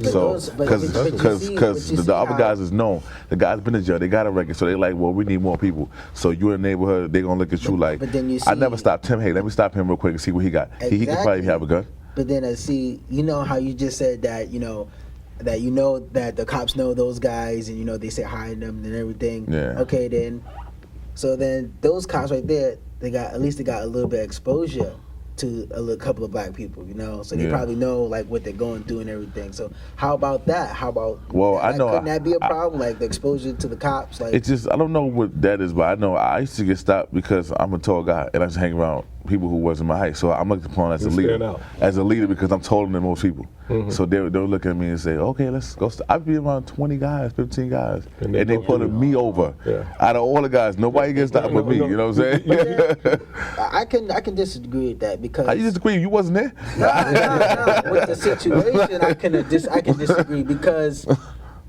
So, because the other guys is known, the guys been in jail, they got a record, so they like, well, we need more people. So you in the neighborhood, they gonna look at you like, I never stopped him. Hey, let me stop him real quick and see what he got. Exactly. He could probably have a gun. But then I see, how you just said that, that the cops know those guys and they say hi to them and everything. Yeah. Okay, so then those cops right there, they got a little bit of exposure to a couple of black people, so they probably know like what they're going through and everything. So how about that? Couldn't that be a problem? Like the exposure to the cops? Like it's just, I don't know what that is, but I know I used to get stopped because I'm a tall guy and I just hang around people who wasn't my height. So I'm looked upon as a leader because I'm taller than most people. So they'll look at me and say, okay, let's go. I'd be around 20 guys, 15 guys, and they pulling me over. Out of all the guys, nobody gets stopped with me. You know what I'm saying? I can disagree with that because you disagree? You wasn't there? No. With the situation, I can disagree because.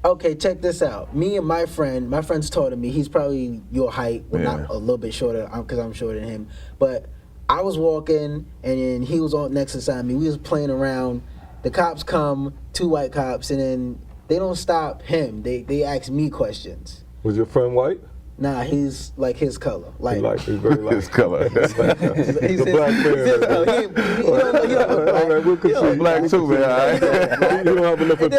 Okay, check this out. Me and my friend's taller than me. He's probably your height, not a little bit shorter because I'm shorter than him. But I was walking, and then he was on next beside me. We was playing around. The cops come, 2 white cops, and then they don't stop him. They ask me questions. Was your friend white? Nah, he's like his color. He's very light. His color. He's a black man. He we'll concede. Black too, man. All right? You don't have enough of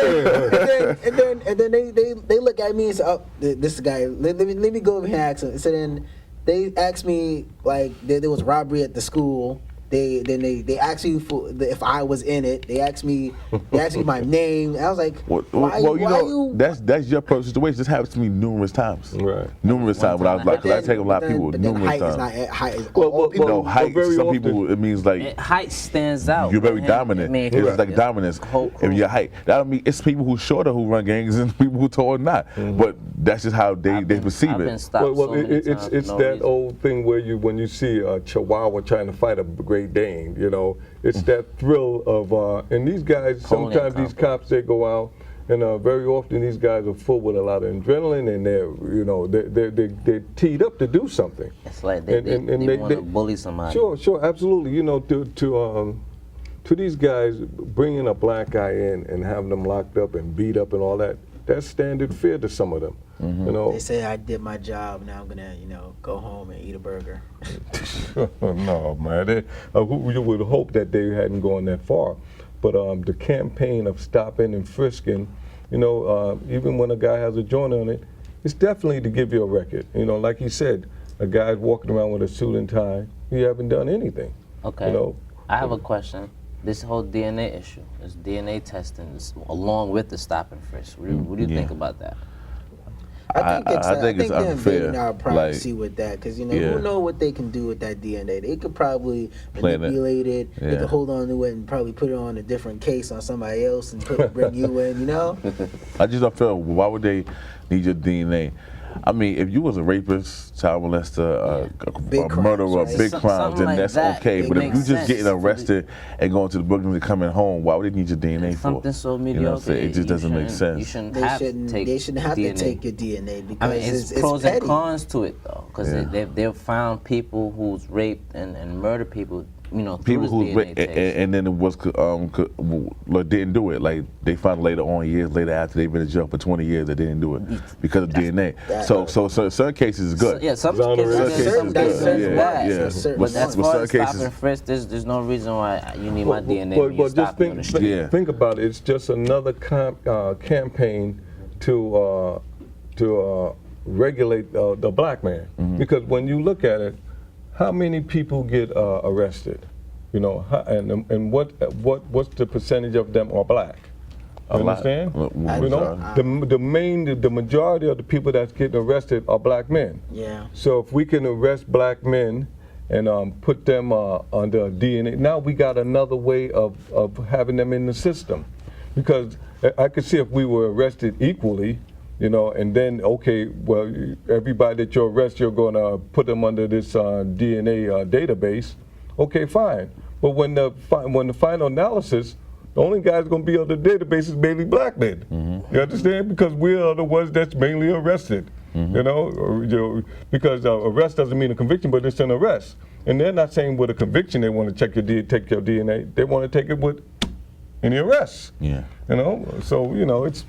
and then they look at me and say, "Oh, this guy. Let me go over here and ask him." So then they asked me like there was robbery at the school. They asked me if I was in it. They asked me my name. I was like, that's your personal situation. This happens to me numerous times. Right. Numerous times when I was like, because I take a lot of people numerous times. Height. Some people it means like height stands out. You're very dominant. It's like dominance. If your height, that don't mean it's people who shorter who run gangs and people who taller not. But that's just how they perceive it. It's that old thing where when you see a Chihuahua trying to fight a Great Dane, it's that thrill of and these guys, sometimes these cops, they go out and very often these guys are full with a lot of adrenaline and they're teed up to do something. It's like they want to bully somebody. Sure, absolutely. To these guys, bringing a black guy in and having them locked up and beat up and all that, that's standard fear to some of them. They say I did my job. Now I'm gonna, go home and eat a burger. No, man. You would hope that they hadn't gone that far, but the campaign of stopping and frisking, even when a guy has a joint on it, it's definitely to give you a record. Like he said, a guy's walking around with a suit and tie. You haven't done anything. Okay. I have a question. This whole DNA issue, this DNA testing, along with the stop and frisk. What do you think about that? I think it's they're unfair. invading our privacy with that, because who know what they can do with that DNA? They could probably manipulate it. They could hold on to it and probably put it on a different case on somebody else and bring you in. I just don't feel. Why would they need your DNA? I mean, if you was a rapist, child molester, a murderer, big crimes, then that's okay. But if you just getting arrested and going to the Brooklyn and coming home, why would they need your DNA for? Something so mediocre. It just doesn't make sense. You shouldn't have to take They shouldn't have to take your DNA because it's pros and cons to it though, because they've found people who's raped and murdered people. People who and then it was didn't do it. Like they found later on, years later, after they've been in jail for 20 years, they didn't do it because of DNA. So certain cases is good. Some cases is bad. But as far as stop and frisk, there's no reason why you need my DNA when you stop me on the street. Think about it. It's just another campaign to regulate the black man. Because when you look at it, how many people get arrested? And what's the percentage of them are black? You understand? The majority of the people that's getting arrested are black men. Yeah. So if we can arrest black men and put them under DNA, now we got another way of having them in the system. Because I could see if we were arrested equally, and then, okay, well, everybody that you arrest, you're going to put them under this DNA database. Okay, fine. But when the final analysis, the only guys going to be on the database is mainly black men. You understand? Because we're the ones that's mainly arrested. Because arrest doesn't mean a conviction, but it's an arrest. And they're not saying with a conviction they want to take your DNA. They want to take it with any arrests. Yeah. You know, so you know it's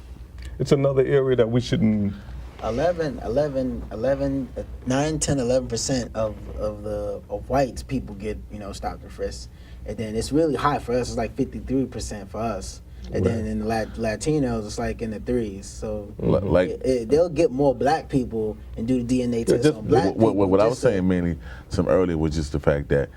another area that we shouldn't. 11, 9, 10, 11% of whites people get, you know, stopped and frisked. And then it's really high for us. It's like 53% for us. And then in the Latinos, it's like in the 3s. So Like they'll get more black people and do the DNA test on black people. What I was saying mainly some earlier was just the fact that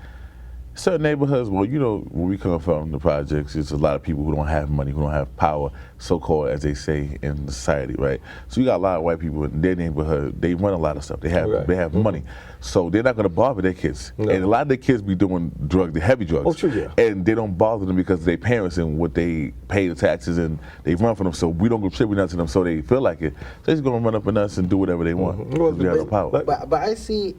certain neighborhoods, well, you know, where we come from, the projects, there's a lot of people who don't have money, who don't have power, so-called, as they say in society, right? So you got a lot of white people in their neighborhood. They run a lot of stuff. They have money, so they're not going to bother their kids. No. And a lot of their kids be doing drugs, the heavy drugs. Oh, true, yeah. And they don't bother them because their parents and what they pay the taxes and they run for them. So we don't contribute nothing to them, so they feel like it. So they're just going to run up on us and do whatever they want. We have no power. But I see,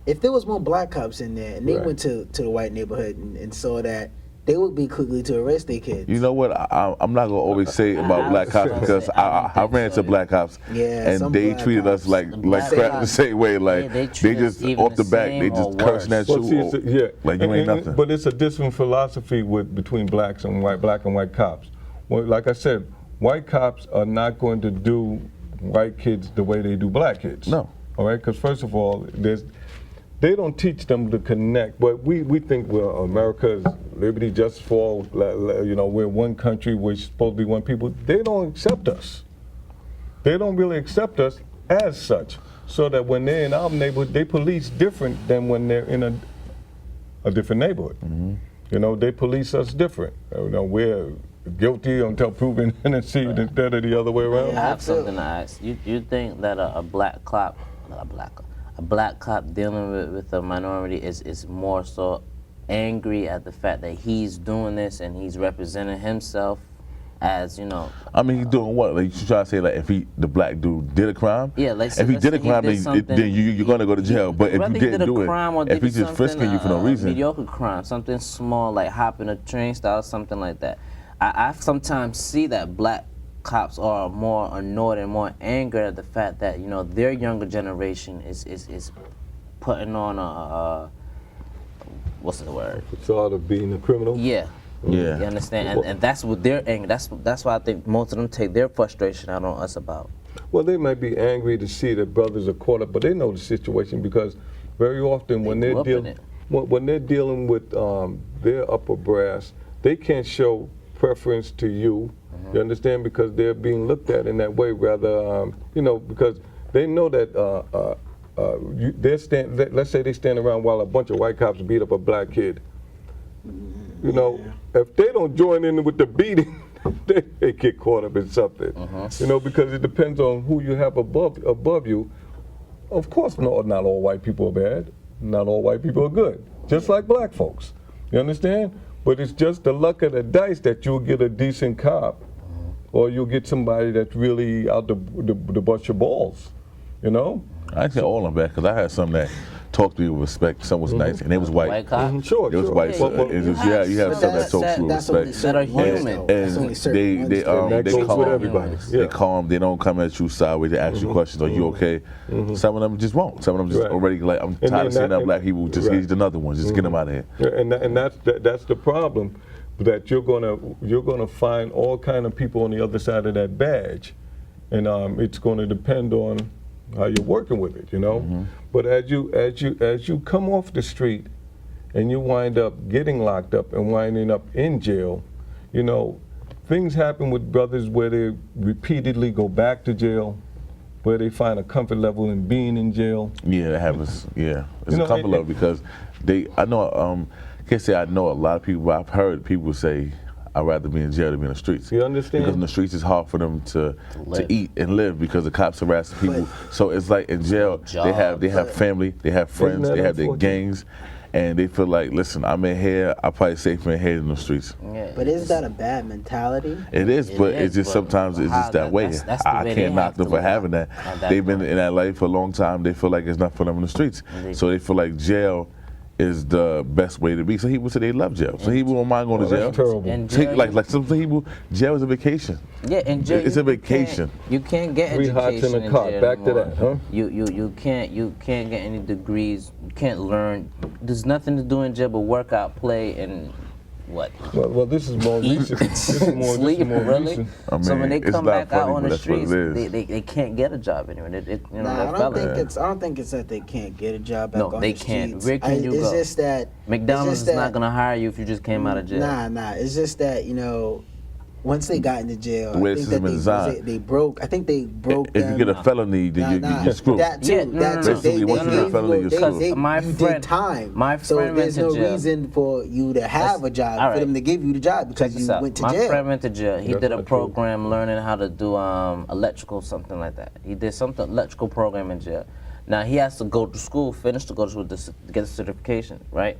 if there was more black cops in there and they went to the white neighborhood and saw that, they would be quickly to arrest their kids. You know what? I'm not gonna always say about black cops because I ran into black cops and they treated us like crap the same way. Like they just off the back, they just cursing at you. Like you ain't nothing. But it's a different philosophy between black and white cops. Well, like I said, white cops are not going to do white kids the way they do black kids. No. All right, because first of all, they don't teach them to connect. But we think, well, America's liberty, justice for all, you know, we're one country, we're supposed to be one people. They don't accept us. They don't really accept us as such. So that when they're in our neighborhood, they police different than when they're in a different neighborhood. Mm-hmm. You know, they police us different. You know, we're guilty until proven innocent instead of the other way around. I have something to ask. You think that a black cop dealing with a minority is more so angry at the fact that he's doing this and he's representing himself as, you know. I mean, he's doing what? Like you try to say, like if the black dude did a crime? Yeah, like if he did a crime, then you're gonna go to jail. But if you didn't do it, if he's just frisking you for no reason, mediocre crime, something small like hopping a train style, something like that. I sometimes see that black cops are more annoyed and more angered at the fact that, you know, their younger generation is putting on a what's the word? Facade of being a criminal. Yeah. Yeah. You understand? And that's what they're angry. That's why I think most of them take their frustration out on us about. Well, they might be angry to see that brothers are caught up, but they know the situation because very often when they're dealing with their upper brass, they can't show preference to you. You understand? Because they're being looked at in that way, rather, you know, because they know that let's say they stand around while a bunch of white cops beat up a black kid. You know, if they don't join in with the beating, they get caught up in something. You know, because it depends on who you have above you. Of course, not all white people are bad. Not all white people are good. Just like black folks. You understand? But it's just the luck of the dice that you'll get a decent cop, or you'll get somebody that's really out to bust your balls, you know? I think all of them bad because I had some that talked to you with respect. Some was nice, and they was white. White cop? Sure, It was white. So you have some that talk to you with respect. That are human. And they calm. They calm. They don't come at you sideways. They ask you questions. Are you okay? Some of them just won't. Some of them just already like, I'm tired of seeing that black people. Just he's another one. Just get them out of here. And that's the problem. That you're gonna find all kind of people on the other side of that badge, and it's going to depend on how you're working with it, you know. But as you come off the street, and you wind up getting locked up and winding up in jail, you know, things happen with brothers where they repeatedly go back to jail, where they find a comfort level in being in jail. Yeah, that happens. Yeah, it's a comfort level because I can't say I know a lot of people, but I've heard people say, I'd rather be in jail than be in the streets. You understand? Because in the streets it's hard for them to eat and live because the cops harass people. So it's like in jail, they have family, they have friends, they have their gangs, and they feel like, listen, I'm in here, I'm probably safer in here than the streets. Yeah, but is that a bad mentality? It is, but it's just sometimes it's just that way. I can't knock them for having that. They've been in that life for a long time. They feel like it's not for them in the streets. So they feel like jail is the best way to be. Some people say they love jail. Some people don't mind going to jail. That's terrible. Like some people, jail is a vacation. Yeah, in jail it's a vacation. You can't get education hots in a car. Back to that, huh? You can't get any degrees. You can't learn. There's nothing to do in jail but work out, play, and what? Well, this is more Eat, recent. This is more sleep, really? recent. I mean, So when they it's come not back out funny, on but the that's what it streets, is. they can't get a job anywhere. You know, Nah, they're I don't think it's that they can't get a job back No, on they the can't. streets. Where can you it's go? just that McDonald's it's is just not that- gonna hire you if you just came out of jail. Nah. It's just that, you know, once they got into jail, Where I the think that system is designed. they broke. I think they broke If them. you get a felony, then you're screwed. That too. Yeah, no, that no, too. no. Basically, once you get a felony, you're screwed. They, My you friend- did time. my so friend there's went no to jail. reason for you to have a job all for right. them to give you the job because Check this you out. went to My jail. friend went to jail. He That's did a not true. program learning how to do electrical, something like that. He did something electrical program in jail. Now he has to go to school, finish to go to school to get a certification, right?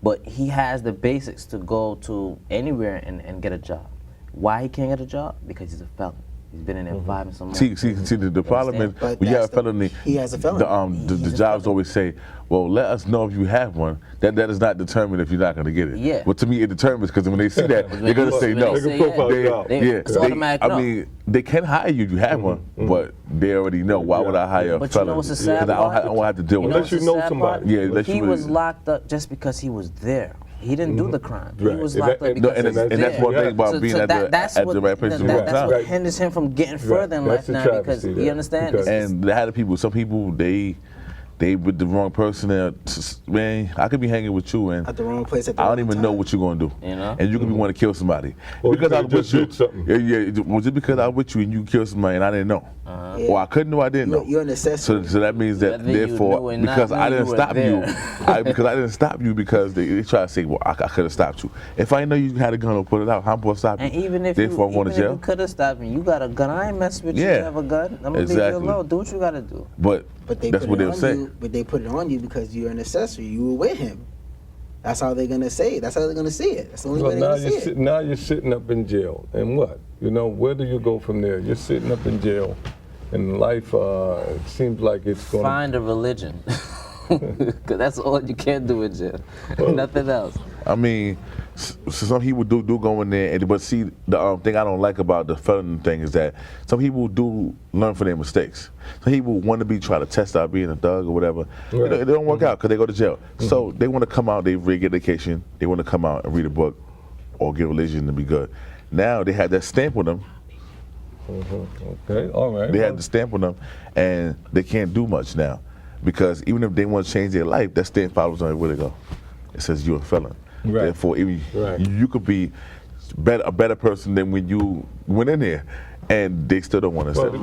But he has the basics to go to anywhere and get a job. Why he can't get a job? Because he's a felon. He's been in there 5 and some months. See, the problem is But when you have a that's the- felony, he has a felony. The He's a jobs felon. always say, well, let us know if you have one. That does not determine if you're not going to get it. Yeah. But to me, it determines because when they see that, they're going to say When no. they say profile They- job. It's automatic I no. mean, they can hire you if you have one, but they already know. Why would I hire a But you felon? know what's the sad Because I part? don't have to deal with Unless it. you know what's the sad somebody. part? Yeah, unless He you really- was locked up just because he was there. He didn't do the crime. He Right. was And locked that- up and- No, because and, he was and that's there. one thing about So- being So at that- that's the what- right place at the that- right That's time. what hinders him from getting further in That's life the now because travesty you there. understand. Because- And they had people. Some people they with the wrong person. Man, I could be hanging with you and At the wrong place at the I don't wrong even know time. what you're gonna do. You know? And you could be want to kill somebody Or you because I could've was just with you. did something. Yeah. Was it because I was with you and you killed somebody and I didn't know, Yeah. or I couldn't know I didn't know? You're an accessory. So that means that Whether you therefore knew or not because I knew didn't you were stop you, there. because I didn't stop you because they try to say, well, I could have stopped you. If I didn't know you had a gun or put it out, how am I supposed to stop you? And even if therefore I'm going to you jail. could have stopped me, you got a gun. I ain't messing with you. Yeah. You have a gun. I'm gonna leave Exactly. you alone. Do what you gotta do. But But that's what put it they'll on say. you. But they put it on you because you're an accessory. You were with him. That's how they're gonna say it. That's how they're gonna see it. That's the only Well, way they're now gonna see it. now you're sitting up in jail, and what? You know, where do you go from there? You're sitting up in jail, and life it seems like it's going. Find a religion. Cause that's all you can do in jail. Nothing else. I mean, some people do go in there, but see, the thing I don't like about the felon thing is that some people do learn from their mistakes. Some people want to try to test out being a thug or whatever. Right. They don't work out because they go to jail. So they want to come out, they read education, they want to come out and read a book or get religion to be good. Now they have that stamp on them. Okay, all right. They have the stamp on them, and they can't do much now because even if they want to change their life, that stamp follows on where they go. It says you're a felon. Right. Therefore, even Right. you could be a better person than when you went in there, and they still don't want to accept you.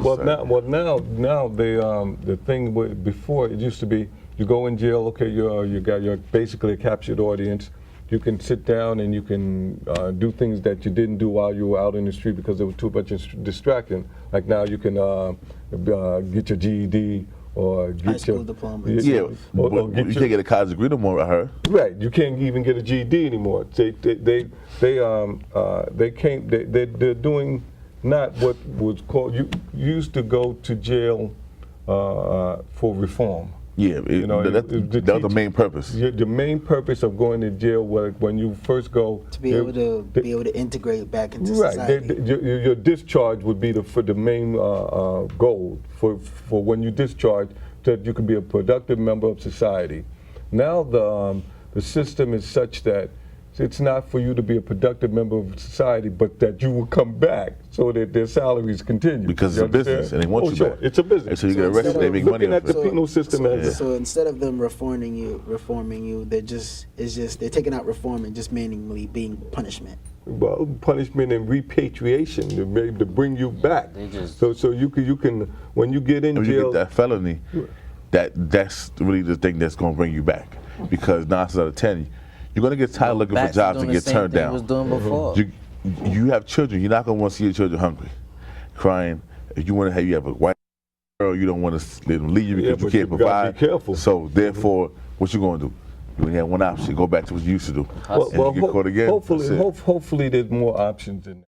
Now they the thing before it used to be you go in jail. Okay, you got your basically a captured audience. You can sit down and you can do things that you didn't do while you were out in the street because there was too much distraction. Like now you can get your GED or get High school Yeah, diploma. but get you can't get a college degree no more. I heard. Right, you can't even get a GED anymore. They're doing not what was called. You used to go to jail for reform. Yeah, You know, that was the main purpose. The main purpose of going to jail was when you first go To be able to integrate back into right. society. Your discharge would be the main goal for when you discharge, that you can be a productive member of society. Now the system is such that it's not for you to be a productive member of society, but that you will come back so that their salaries continue. Because You it's a business understand? and they want you sure. back. It's a business. And so you get arrested, instead they of make money looking off at the it. penal system as So instead of them reforming you, they're taking out reform and just meaningfully being punishment. well, punishment and repatriation to bring you back. They just- So you can when you get in When you jail. get that felony, that's really the thing that's going to bring you back. Because 9 out of 10, you're going to get tired looking for Back to jobs doing and the get same turned thing down. Was doing before. You have children. You're not going to want to see your children hungry, crying. If you want to you have a white girl, you don't want to let them leave you because Yeah, you but can't you gotta provide. be careful. So therefore, what you going to do? You only have one option. Go back to what you used to do. Well, and you get caught again. hopefully, that's it. hopefully there's more options than that.